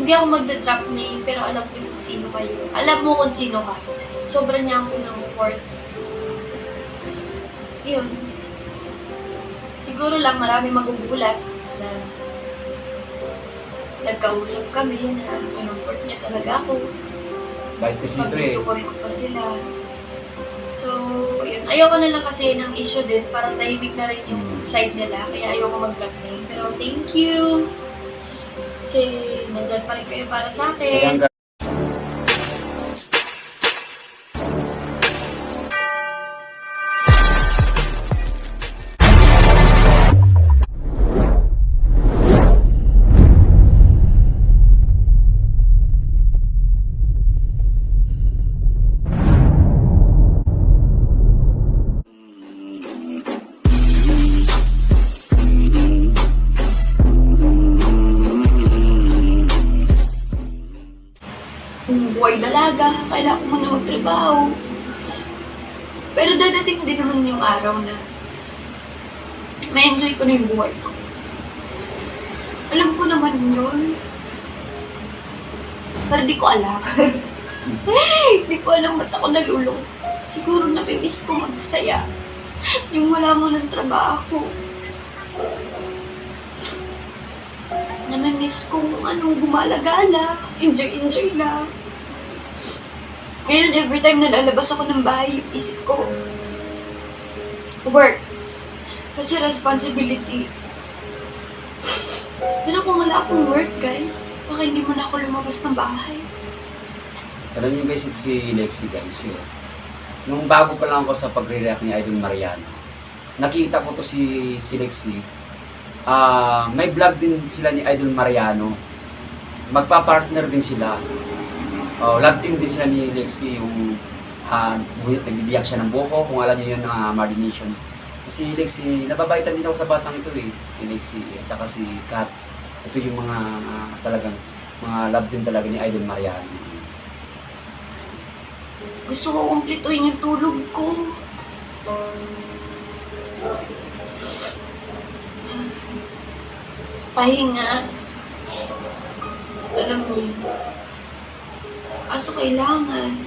Hindi ako magda-drop name, pero alam ko kung sino kayo. Alam mo kung sino ka. Sobra niya ang pinang-report. Yun. Siguro lang marami magugulat na nagkausap kami na pinang-report niya talaga ako. Bakit kasi ito eh. Pag-video call ko pa sila. So, yun. Ayoko na lang kasi ng issue din. Parang tahimik na rin yung side nila. Kaya ayoko mag-drop name. Pero thank you. Kasi nandyan pa rin kayo para sa akin. Buhay dalaga, kailangan ko muna magtrabaho. Pero dadating din naman yung araw na may enjoy ko na yung buhay ko. Alam ko naman yun. Pero di ko alam. Di ko alam ba't ako nalulung. Siguro namimiss ko magsaya. Yung wala mo ng trabaho. Namimiss ko kung anong gumala-gala. Enjoy lang. Ngayon, every time na lalabas ako ng bahay, isip ko, work. Kasi responsibility. Pero kung wala akong work, guys, baka hindi mo na ako lumabas ng bahay. Alam niyo guys, ito si Lexie guys. Nung bago pa lang ako sa pagre-react ni Idol Mariano, nakita ko to si Lexie. May vlog din sila ni Idol Mariano. Magpa-partner din sila. Love team din sila ni Lexie, yung nagbibiyak siya ng buko, kung alam niyo yun ng marination. Kasi Lexie, nababaitan din ako sa batang ito eh, si Lexie, at saka si Kat. Ito yung mga talagang, mga love team talaga ni Idol Mariano. Gusto ko kumplituhin yung tulog ko. Pahinga. Alam mo yun. Kaso kailangan.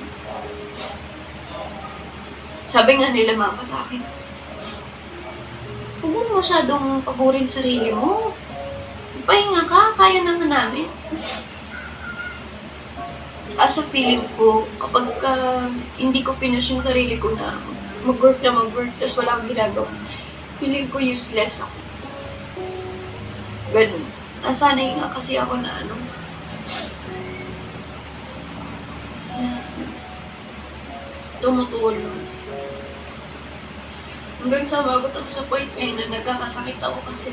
Sabi nga nila mama sa akin, huwag mo masyadong pagurin sarili mo. Pahinga ka, kaya naman namin. Kaso feeling ko, kapag hindi ko pinush yung sarili ko na mag-work, tapos wala akong ginagawa, feeling ko useless ako. Ganun. Nasanay nga kasi ako na tumutulong. Hanggang sa mabot ako sa point ngayon na nagkakasakit ako kasi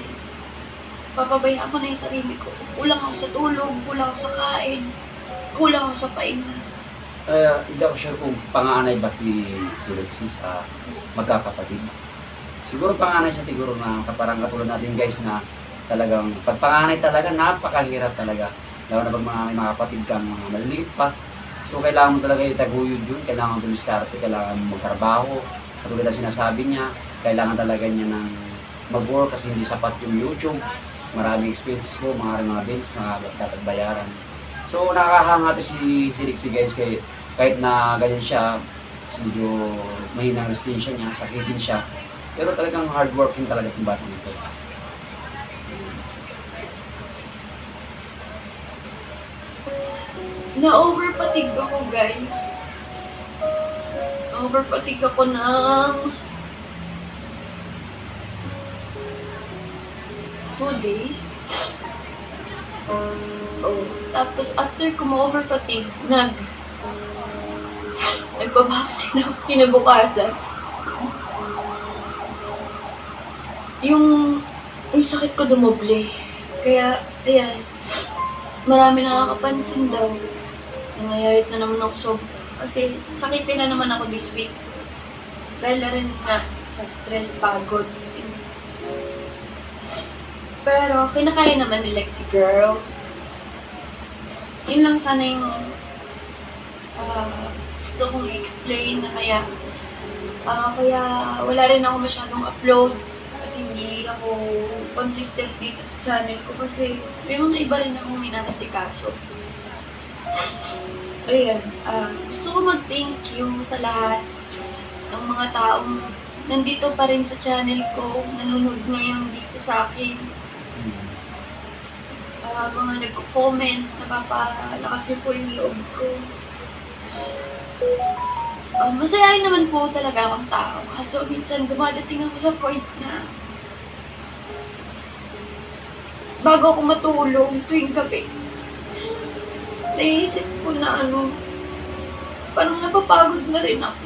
papabayaan ko na yung sarili ko. Kulang ako sa tulog, kulang ako sa kain, kulang ako sa pahinga. Hindi ako sure kung panganay ba si Lexie sa magkakapatid. Siguro panganay sa siguro na kaparang katulad natin guys na talagang pagpanganay talaga napakahirap talaga. Lalo na pag may mga kapatid kang mga maliliit pa. So kailangan mo talaga itaguyod yun, kailangan mo dumiskarte, kailangan mo magtrabaho. Katulad na sinasabi niya, kailangan talaga niya ng mag-work kasi hindi sapat yung YouTube. Maraming expenses mo, mga bills na dapat bayaran. So nakakahanga to si Lexie guys, kahit na ganyan siya, medyo mahina ang resistensya niya, sakitin siya. Pero talagang hardworking talaga yung batang ito. Na-overfatigue ako, guys. Na-overfatigue ako ng 2 days. Tapos after ko ma-overfatigue, nagpabaksin ako kinabukasan. Yung sakit ko dumoble. Kaya, ayan, marami nakakapansin daw. Nangayayat na naman ako kasi sakitin na naman ako this week. Dahil na rin nga sa stress, pagod. Pero kinakaya naman ni Lexie girl. Yun lang sana yung gusto kong i-explain na kaya wala rin ako masyadong upload. At hindi ako consistent dito sa channel ko kasi may mga iba rin akong minakasikaso. Ayan, gusto ko mag-thank you sa lahat ng mga taong nandito pa rin sa channel ko, nanonood ngayon dito sa akin. Mga nagko-comment, napapalakas niyo po yung loob ko. Masayahin naman po talaga akong tao. Kaso minsan dumadating ako sa point na bago ako matulog tuwing gabi, naisip ko na parang napapagod na rin ako.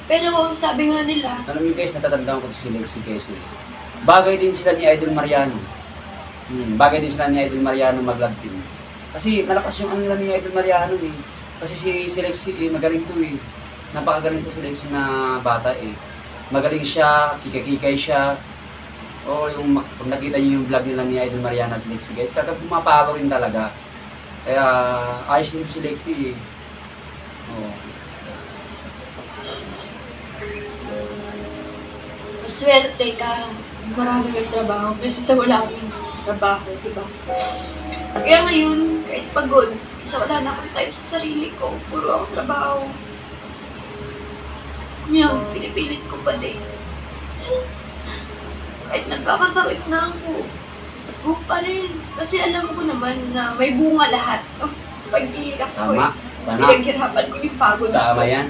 Pero sabi nga nila, Alam niyo guys, natatandaan ko si Lexie Casey. Bagay din sila ni Idol Mariano. Bagay din sila ni Idol Mariano mag-love team. Kasi malakas yung ano nila ni Idol Mariano eh. Kasi si Lexie magaling to eh. Napakagaling to si Lexie na bata eh. Magaling siya, kikay siya. O yung pag nakita niyo yung vlog nila ni Idol Mariano at Lexie guys, talagang pumapalo rin talaga. Kaya ayos din si Lexie eh. Oh. swerte ka, marami kang trabaho kasi sa wala akong trabaho, diba? Kaya ngayon, kahit pagod, sa wala na akong time sa sarili ko, puro ako trabaho. Ngayon, pinipilit ko pa din. Kahit nagkakasakit na ako, go pa rin. Kasi alam ko naman na may bunga lahat. Paghihirap ko Tama. Pinaghirapan ko yung pagod Tama ko. yan.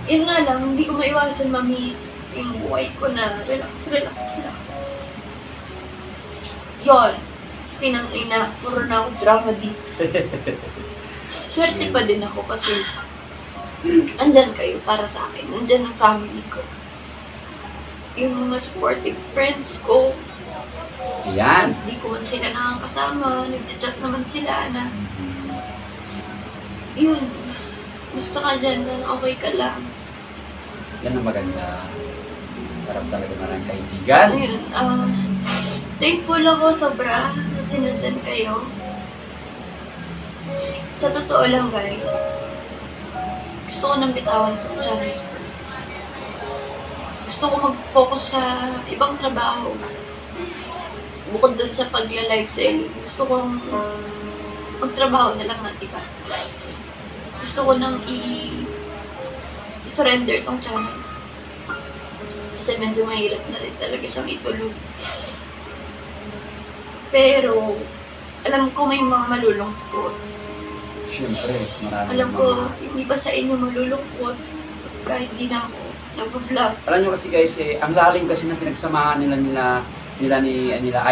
Yun nga lang, hindi ko maiwasan ma-miss yung buhay ko na relax lang. Yun. Pinang-ina, puro na ako drama dito. Swerte pa din ako kasi andyan kayo para sa akin. Andyan ang family ko. Yung mga supportive friends ko, Yan. hindi ko man sila nakakasama, nagchat-chat naman sila na, yun, basta ka dyan, okay ka lang. Yan ang maganda. Sarap talaga maraming kaibigan. Ayun, thankful ako sobra na sinundan kayo. Sa totoo lang guys, gusto ko nang bitawan itong channel. Gusto ko mag-focus sa ibang trabaho. Bukod dun sa pagla-live selling, gusto kong magtrabaho na lang ng iba. Gusto ko nang i-surrender itong channel. Kasi medyo mahirap na rin talaga siyang ituloy. Pero, alam ko may mga malulungkot. Siyempre, maraming Alam ko, hindi ba sa inyo malulungkot kahit hindi na ako nag-vlog. Alam nyo kasi guys, ang lalim kasi ng pinagsamahan nila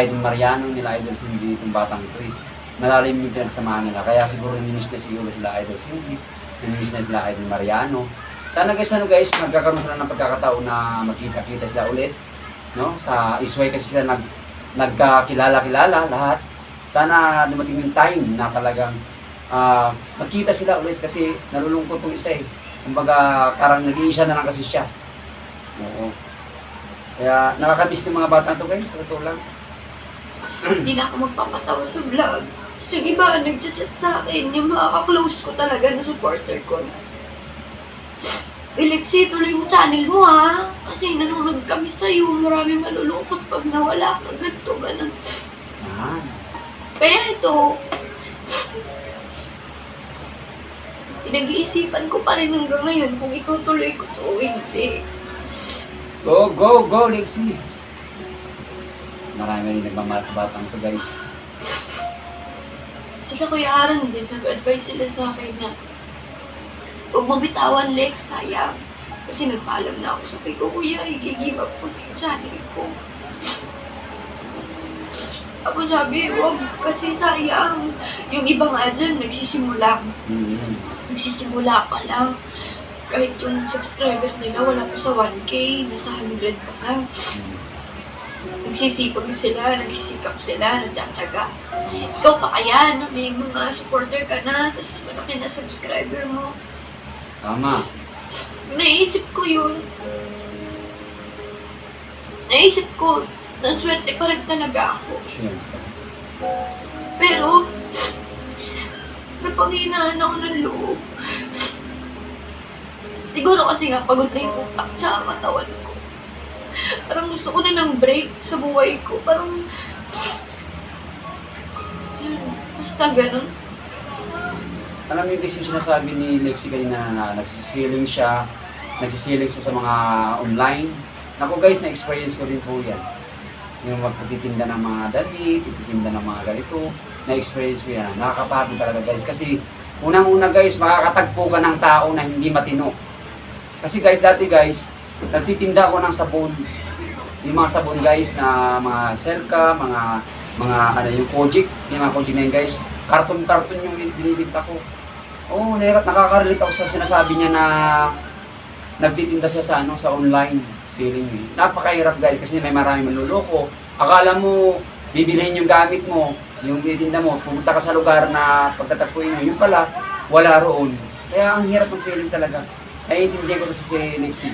Idol Mariano, nila Idol Cindy, itong batang ito eh. Malalim yung pinagsamahan nila. Kaya siguro nimiss na siguro sila Idol Cindy, nimiss na sila Idol Mariano. Sana guys, magkakaroon sila ng pagkakataon na magkita-kita sila ulit. No? Sa Isway kasi sila nagkakilala-kilala lahat. Sana dumating yung time na talagang magkita sila ulit kasi nalulungkot yung isa eh. Kumbaga parang nag-iisa na lang kasi siya. Oo. Kaya nakakamiss ng mga bata to guys, sa totoo lang. Hindi na ako magpapatawa sa vlog. Kasi yung iba, nag-chat sa akin, yung mga ka-close ko talaga na supporter ko. Lexie, tuloy mo channel mo ha. Kasi nanonood kami sa'yo. Marami malulungkot pag nawala ka. Ganito, ganun. Yan. Kaya ito, pinag-iisipan ko pa rin hanggang ngayon kung itutuloy ko to o hindi. Go, Lexie. Marami rin nagmamahal sa batang to guys. Sila Kuya Aaron din, nag-advise sila sa akin na huwag mo bitawan, Lex, sayang. Kasi nagpaalam na ako sa ko, Kuya, i-give up ko na yung channel ko. Ako sabi, huwag, kasi sayang. Yung iba nga dyan, nagsisimula. Nagsisimula pa lang. Kahit yung subscriber nila, wala pa sa 1K, nasa 100 pa nga. Nagsisipag sila, nagsisikap sila, nagtsatsaga. Ikaw pa kaya, na may mga supporter ka na, tapos malaki na subscriber mo. Tama. Naisip ko yun. Naisip ko, naswerte pa rin talaga ako. Siyempre. Pero, panghinaan ako ng loob. Siguro kasi nga pagod na yung utak tsaka katawan ko. Parang gusto ko na ng break sa buhay ko. Parang, yun, basta ganun. Alam mo yung guys yung sinasabi ni Lexie kanina na nagsisiling siya sa mga online. Naku guys, na-experience ko din po yan. Yung magtitinda ng mga damit, titinda ng mga ganito, na-experience ko yan. Nakakapagod talaga guys. Kasi unang-una guys, makakatagpo ka ng tao na hindi matino. Kasi guys, dati guys, nagtitinda ako ng sabon. Yung mga sabon guys na mga Selka, mga ano yung Kojic, yung mga Kojic na yun guys. Karton-karton yung binibinta ko. Oo, nakaka-relate ako sa sinasabi niya na nagtitinda siya sa online selling. Napakahirap guys kasi may maraming manluloko. Akala mo bibilhin yung gamit mo, yung titinda mo, pumunta ka sa lugar na pagtatagpuin mo, yung pala wala roon. Kaya ang hirap ng selling talaga. Naiintindihan ko to si Lexie.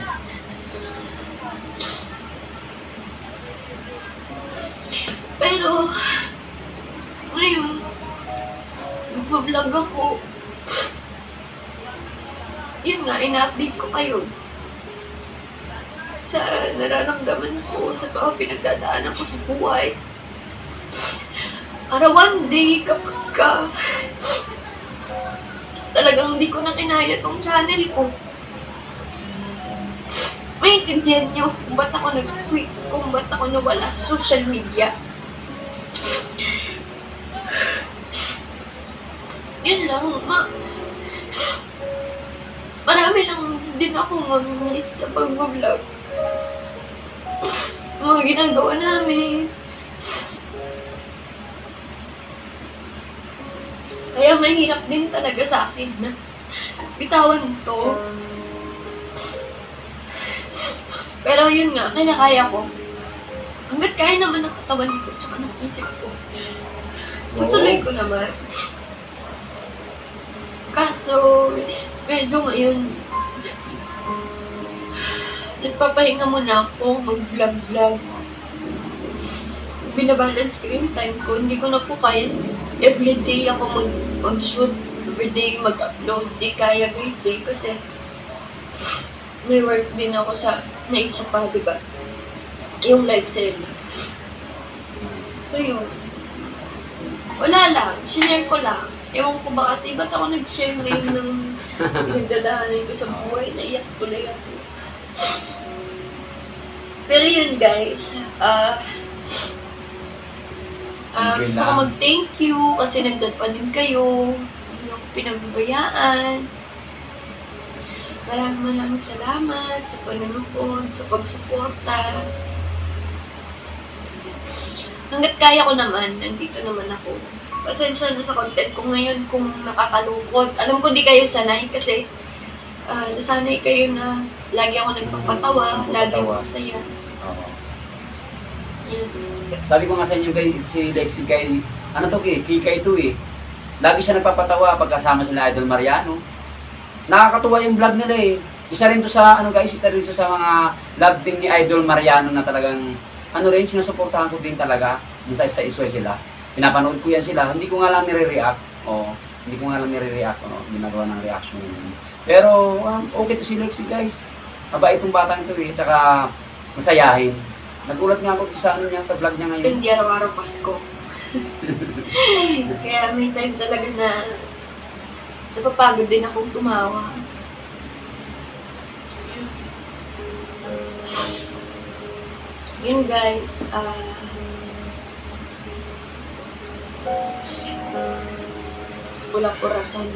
Pero, ngayon, nagpa-vlog ako. Yun nga, ina-update ko kayo sa nararamdaman ko, sa mga pinagdadaanan ko sa buhay. Para one day, kapag talagang hindi ko na kinaya tong channel ko, maintindihan nyo kung ba't ako nag-quit, kung ba't ako nawala sa social media. Yun lang, marami lang din ako mag-miss sa pag-vlog. Mga ginagawa namin. Kaya mahirap din talaga sa akin na bitawan to. Pero yun nga, kinakaya ko. Hanggat kaya naman ng katawan ko tsaka ng isip ko. Tutuloy ko naman. Kaso, medyo ngayon, nagpapahinga muna ako, mag-vlog-vlog. Binabalance ko yung time ko. Hindi ko na po kaya. Everyday ako mag-shoot. Everyday mag-upload. Di kaya guys eh. Kasi may work din ako sa naisa pa, di ba? Yung live selling. So yun. Wala lang. Sinare ko lang. Ewan ko ba kasi ba't ako nag-share ngayon ng nagdadaanan ko sa buhay. Naiyak tuloy ako. Pero yun guys. Gusto ko mag-thank you kasi nandyan pa din kayo. Hindi ako pinababayaan. Maraming salamat sa panunood, sa pagsuporta. Hanggat kaya ko naman, nandito naman ako. Pasensya na sa content ko ngayon kung nakakalungkot. Alam ko di kayo sanay kasi nasanay kayo na lagi ako nagpapatawa, lagi ako masaya. Oo. Yan. Sabi ko nga sa inyo guys, si Lexie kay, ano to Kikay to eh. Lagi siya nagpapatawa pagkasama sila Idol Mariano. Nakakatuwa yung vlog nila eh. Isa rin to sa, isa rin to sa mga vlog din ni Idol Mariano na talagang, sinusuportahan ko din talaga. Minsan sa iswe sila. Pinapanood ko yan sila. Hindi ko nga lang nire-react. Ginagawa ng reaction yun. Pero, okay to si Lexie guys. Mabait itong batang ito eh. Tsaka, masayahin. Nagulat nga ako sa sa vlog niya ngayon. Hindi araw-araw Pasko. Kaya may time talaga na napapagod din akong tumawa. Yun guys, walang orasan.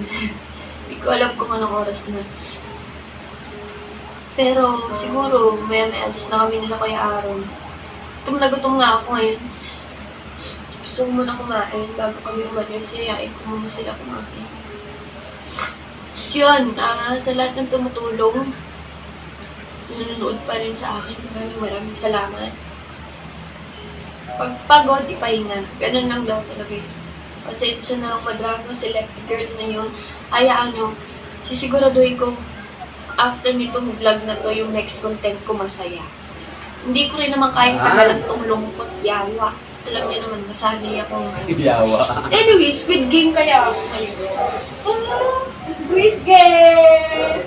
Hindi ko alam kung anong oras na. Pero siguro may alis na kami nila Kuya Aaron. Gutom na gutom nga ako ngayon. Gusto ko muna kumain bago kami umalis. Yayain ko muna sila kumain. So yun, sa lahat ng tumutulong, nanonood pa rin sa akin. Maraming salamat. Pag pagod, ipahinga. Ganun lang daw talaga yun. Pasensya na ang madrama si Lexie girl na yun. Hayaan nyo, sisiguraduhin ko after nitong vlog na to, yung next content ko masaya. Hindi ko rin naman kaya tagalan tong lungkot yawa. Alam niyo naman, masanay akong... Yawa. Anyway, Squid Game kaya ako ngayon. Squid Game!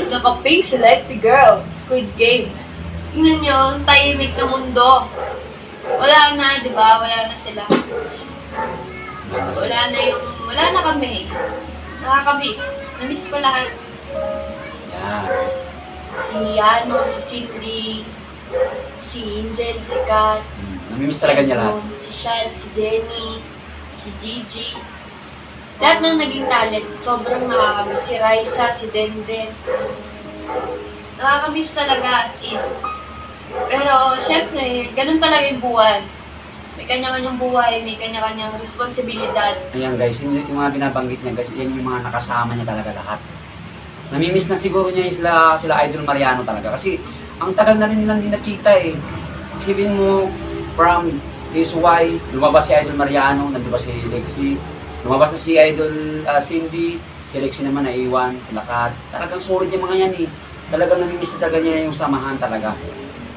Naka-pink si Lexi Girl. Squid Game. Tingnan nyo, ang tahimik na mundo. Wala na, di ba? Wala na sila. Wala na kami. Nakakamiss. Namiss ko lahat. Yan. Si Cindy, si Angel, si Kat, Namimiss talaga niya lahat. si Shal, si Jenny, si Gigi. Lahat ng naging talent, sobrang nakakamiss. Si Raisa, si Denden. Nakakamiss talaga as in. Pero, syempre, ganun talaga yung buwan. May kanya-kanyang buhay, may kanya-kanyang responsibilidad. Ayan guys, yung mga binabanggit niya guys, yan yung mga nakasama niya talaga lahat. Namimiss na siguro niya sila Idol Mariano talaga. Kasi, ang tagal na rin nilang di nakita eh. Isipin mo, from SY, lumabas si Idol Mariano, nandun ba si Lexi, lumabas na si Idol Cindy, si Lexi naman na iwan, sila Kat. Talagang solid yung mga yan eh. Talagang namimiss na talaga niya yung samahan talaga.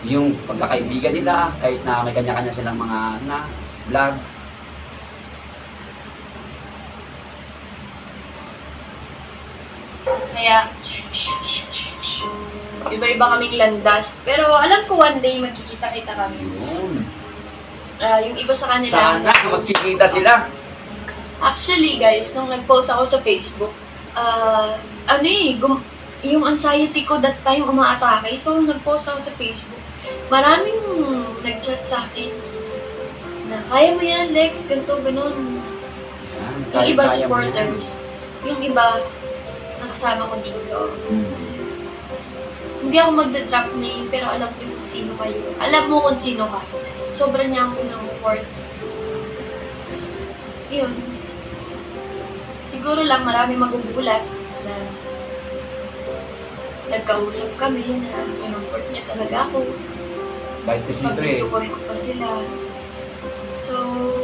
Yung pagkakaibigan nila, kahit na may kanya-kanya silang mga vlog. Kaya, iba-iba kaming landas. Pero alam ko one day magkikita-kita kami. Yun. Yung iba sa kanila. Sana magkikita sila. Actually guys, nung nag-post ako sa Facebook, yung anxiety ko that time umaatake. So, nag-post ako sa Facebook. Maraming nag-chat sa akin na, kaya mo yan, Lex, ganito, ganun. Yan, Yung iba kaya-kaya mo yan. supporters. Yung iba, nakasama ko dito. Hindi ako magda-drop name, pero alam ko kung sino kayo. Alam mo kung sino ka. Sobrang niya akong pinang-support. Yun. Siguro lang marami magugulat na nagkausap kami na pinang-support niya talaga ako. Bait kasi ito eh. Pag-video call ko pa sila. So,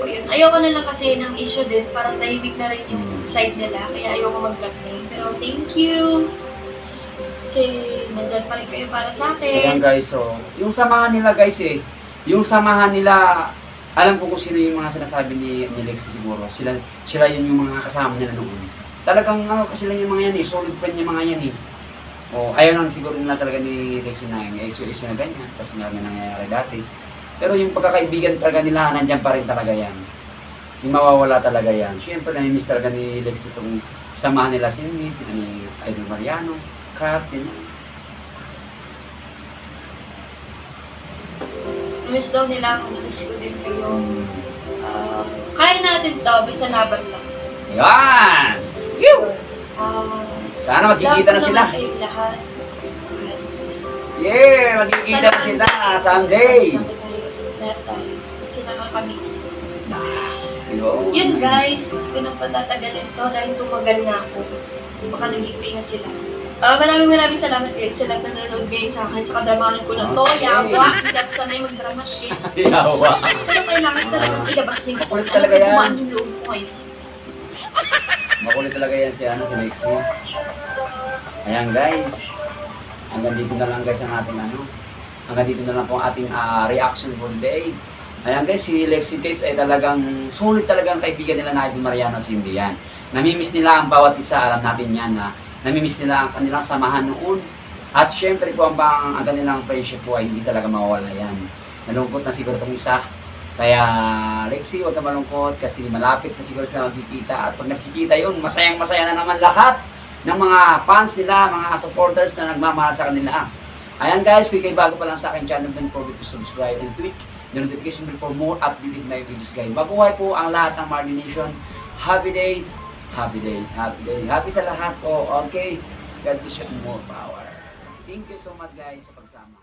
yun. Ayoko na lang kasi ng issue din. Parang tahimik na rin yung side nila. Kaya ayoko mag-drop name. Pero thank you. Kasi nandyan pa rin kayo para sa Ayan akin. guys, so, yung samahan nila guys eh, yung samahan nila, alam ko kung sino yung mga sinasabi ni Lexi siguro, sila yun yung mga kasama nila noon. Talagang kasi lang yung mga yan eh, solid friend yung mga yan eh. O, ayaw lang siguro nila talaga ni Lexi na yung issue na ganyan, kasi nga may nangyayari dati. Pero yung pagkakaibigan talaga nila, nandyan pa rin talaga yan. Yung mawawala talaga yan. Siyempre, namimiss talaga ni Lexi itong samahan nila sila ni Idol Mariano, Kat, ganyan. Miss daw nila ako. Miss ko din kayo. Kaya natin to. Basta laban lang. Ayan! Phew! Sana magkikita na love ko sila. naman kayong lahat. Yeah! Magkikita na sila someday! Lahat tayo. Kasi nakakamiss. Yun, Yun guys, hindi ko nang patatagalin to dahil tumagal na ako. Baka nag-iipay na sila. Maraming salamat kayo sa lahat na nanonood ngayon sa akin. Sa kadramahan ko na to. Okay. Yawa. Hindi ako sanay mag-drama shit. Yawa! Pero kailangan talagang ilabas din kasi Makulit talaga yan. kumaan yung loob ko eh. Makulit talaga yan si Lexi. Ayan guys. Hanggang dito na lang guys ang ating hanggang dito na lang po ang ating reaction for the day. Ayan guys, si Lexi guys ay talagang sulit talagang kaibigan nila na Idol Mariano at Cindy yan. Namimiss nila ang bawat isa, alam natin yan na namimiss nila ang kanilang samahan noon. At syempre po ang kanilang friendship po ay hindi talaga mawawala yan. Nalungkot na siguro itong isa. Kaya Lexi, huwag ka malungkot kasi malapit na siguro sila magkikita. At pag nakikita yun, masayang-masaya na naman lahat ng mga fans nila, mga supporters na nagmamahal sa kanila. Ayan guys, kung kayo bago pa lang sa akin channel, don't forget to subscribe and click the notification bell for more updated na videos guys. Mabuhay po ang lahat ng Marley Nation. Happy day, happy day, happy day. Happy sa lahat po. Okay, God bless you and more power. Thank you so much guys sa pagsama.